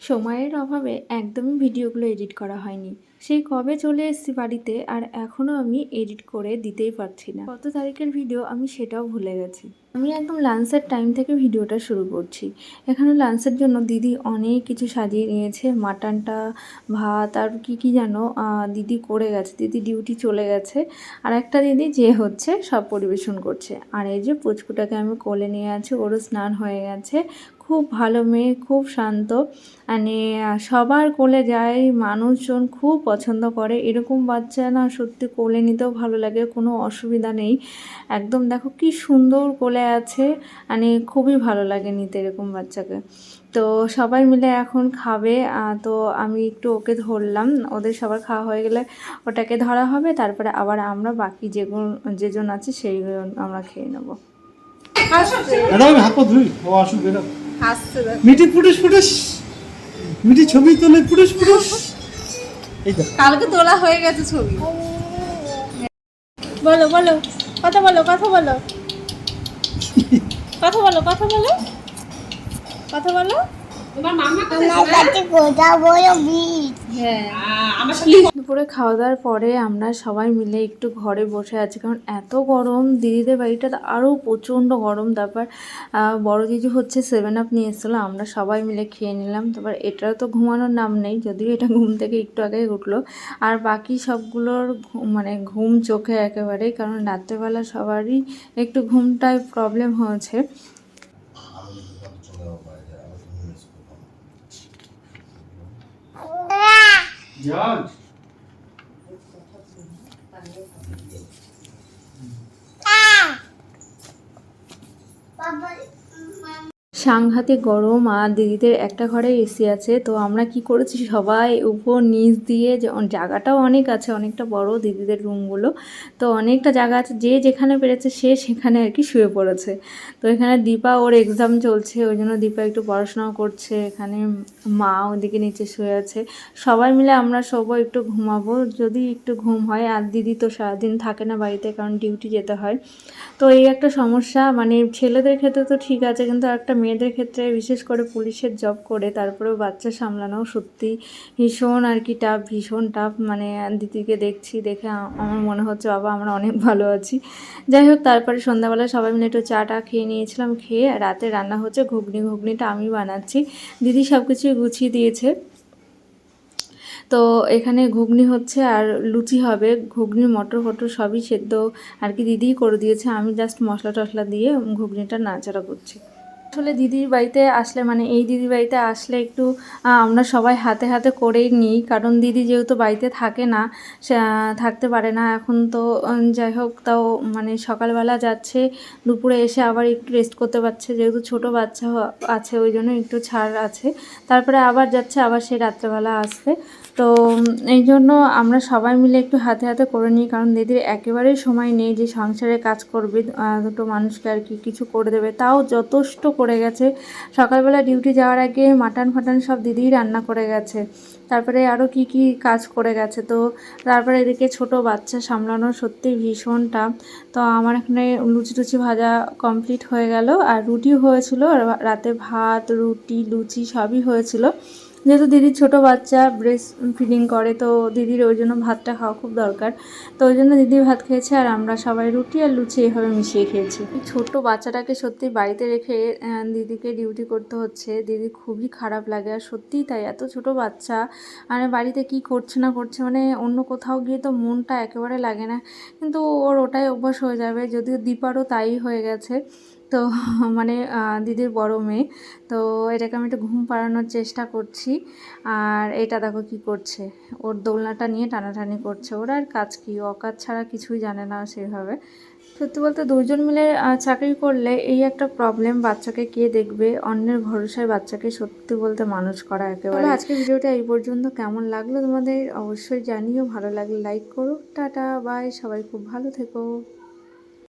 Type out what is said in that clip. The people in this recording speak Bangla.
সময়ের অভাবে একদমই ভিডিওগুলো এডিট করা হয়নি। সেই কবে চলে এসেছি বাড়িতে আর এখনও আমি এডিট করে দিতেই পারছি না। কত তারিখের ভিডিও আমি সেটাও ভুলে গেছি। আমি একদম লাঞ্চের টাইম থেকে ভিডিওটা শুরু করছি। এখানে লাঞ্চের জন্য দিদি অনেক কিছু সাজিয়ে নিয়েছে, মাটনটা, ভাত আর কি যেন দিদি করে গেছে। দিদি ডিউটি চলে গেছে আর একটা দিদি যে হচ্ছে সব পরিবেশন করছে। আর এই যে পুচকুটাকে আমি কোলে নিয়ে আছি, ওরও স্নান হয়ে গেছে। খুব ভালো মেয়ে, খুব শান্ত, মানে সবার কোলে যায়, মানুষজন খুব পছন্দ করে। এরকম বাচ্চা না সত্যি কোলে নিতেও ভালো লাগে, কোনো অসুবিধা নেই। একদম দেখো কি সুন্দর কোলে আছে, মানে খুবই ভালো লাগে নিতে এরকম বাচ্চাকে। তো সবাই মিলে এখন খাবে, তো আমি একটু ওকে ধরলাম। ওদের সবার খাওয়া হয়ে গেলে ওটাকে ধরা হবে, তারপরে আবার আমরা বাকি যেজন আছে সেইগুলো আমরা খেয়ে নেবো। মিটি ফুটুস ফুটুস, মিটি ছবি তোলে ফুটুস ফুটুস। কালকে তোলা হয়ে গেছে ছবি। বলো বলো, কথা বলো, কথা বলো, কথা বলো, কথা বলো, কথা বলো। দুপুরে খাওয়া দাওয়ার পরে আমরা সবাই মিলে একটু ঘরে বসে আছি, কারণ এত গরম। দিদিদের বাড়িটা আরও প্রচণ্ড গরম। তারপর বড় দিদি হচ্ছে 7 আপ নিয়ে এসেছিলো, আমরা সবাই মিলে খেয়ে নিলাম। তারপর এটাও তো ঘুমানোর নাম নেই, যদিও এটা ঘুম থেকে একটু আগে উঠলো। আর বাকি সবগুলোর মানে ঘুম চোখে একেবারেই, কারণ রাত্রেবেলা সবারই একটু ঘুমটায় প্রবলেম হয়েছে। জর্জ সাংঘাতিক গরম। আর দিদিদের একটা ঘরে এসি আছে, তো আমরা কি করেছি সবাই উপর নিচ দিয়ে, জায়গাটাও অনেক আছে, অনেকটা বড় দিদিদের রুমগুলো, তো অনেকটা জায়গা আছে, যে যেখানে পেরেছে সে সেখানে আর কি শুয়ে পড়েছে। তো এখানে দীপা, ওর এক্সাম চলছে, ওই জন্য দীপা একটু পড়াশোনাও করছে। এখানে মা ওদিকে নিচে শুয়ে আছে। সবাই মিলে আমরা সবাই একটু ঘুমাবো, যদি একটু ঘুম হয়। আর দিদি তো সারাদিন থাকে না বাড়িতে, কারণ ডিউটি যেতে হয়। তো এই একটা সমস্যা, মানে ছেলেদের ক্ষেত্রে তো ঠিক আছে, কিন্তু একটা মেয়েদের ক্ষেত্রে, বিশেষ করে পুলিশের জব করে তারপরেও বাচ্চা সামলানো সত্যি ভীষণ আর কি টাফ, ভীষণ টাফ। মানে দিদিকে দেখছি, দেখে আমার মনে হচ্ছে বাবা আমরা অনেক ভালো আছি। যাই হোক, তারপরে সন্ধ্যাবেলা সবাই মিলে একটু চাটা খেয়ে নিয়েছিলাম। খেয়ে রাতে রান্না হচ্ছে ঘুগনিটা আমি বানাচ্ছি, দিদি সব কিছু গুছিয়ে দিয়েছে। তো এখানে ঘুগনি হচ্ছে আর লুচি হবে। ঘুগনি মটর ফটর সবই সেদ্ধ আর কি দিদিই করে দিয়েছে, আমি জাস্ট মশলা টশলা দিয়ে ঘুগনিটা নাড়াচাড়া করছি। আসলে দিদির বাড়িতে আসলে, মানে এই দিদির বাড়িতে আসলে একটু আমরা সবাই হাতে হাতে করেই নিই, কারণ দিদি যেহেতু বাড়িতে থাকে না, থাকতে পারে না এখন। তো যাই হোক, তাও মানে সকালবেলা যাচ্ছে, দুপুরে এসে আবার একটু রেস্ট করতে পারছে, যেহেতু ছোট বাচ্চা আছে ওই জন্য একটু ছাড় আছে। তারপরে আবার যাচ্ছে, আবার সেই রাত্রেবেলা আসবে। তো এই জন্য আমরা সবাই মিলে একটু হাতে হাতে করে নিই, কারণ দিদির একেবারেই সময় নেই যে সংসারে কাজ করবে, দুটো মানুষকে আর কি কিছু করে দেবে। তাও যথেষ্ট করে গেছে। সকালবেলা ডিউটি যাওয়ার আগে মাটন ফাটান সব দিদিই রান্না করে গেছে। তারপরে আরও কি কাজ করে গেছে। তো তারপরে এদিকে ছোট বাচ্চা সামলানো সত্যি ভীষণ টাফ। তো আমার এখানে লুচি টুচি ভাজা কমপ্লিট হয়ে গেল, আর রুটিও হয়েছিল। রাতে ভাত, রুটি, লুচি সবই হয়েছিল। যেহেতু দিদির ছোট বাচ্চা ব্রেস্ট ফিডিং করে, তো দিদির ওই জন্য ভাতটা খাওয়া খুব দরকার। তো ওই জন্য দিদি ভাত খেয়েছে, আর আমরা সবাই রুটি আর লুচি এভাবে মিশিয়ে খেয়েছি। এই ছোট্ট বাচ্চাটাকে সত্যি বাড়িতে রেখে দিদিকে ডিউটি করতে হচ্ছে, দিদি খুবই খারাপ লাগে। আর সত্যিই তাই, এত ছোট বাচ্চা মানে বাড়িতে কি করছে না করছে, মানে অন্য কোথাও গিয়ে তো মনটা একেবারে লাগে না, কিন্তু ওর ওটাই অভ্যাস হয়ে যাবে। যদিও দীপারও তাই হয়ে গেছে। তো মানে দিদির বড় মেয়ে, তো এটাকে আমি একটু ঘুম পাড়ানোর চেষ্টা করছি। আর এটা দেখো কি করছে, ওর দোলনাটা নিয়ে টানাটানি করছে। ওর আর কাজ কি, অকাজ ছাড়া কিছুই জানে না সেভাবে। সত্যি বলতে দুজন মিলে চাকরি করলে এই একটা প্রবলেম, বাচ্চাকে কে দেখবে, অন্যের ভরসায় বাচ্চাকে সত্যি বলতে মানুষ করা একেবারে। আজকের ভিডিওটা এই পর্যন্ত। কেমন লাগলো তোমাদের অবশ্যই জানিও, ভালো লাগলে লাইক করো। টাটা বাই, সবাই খুব ভালো থেকো।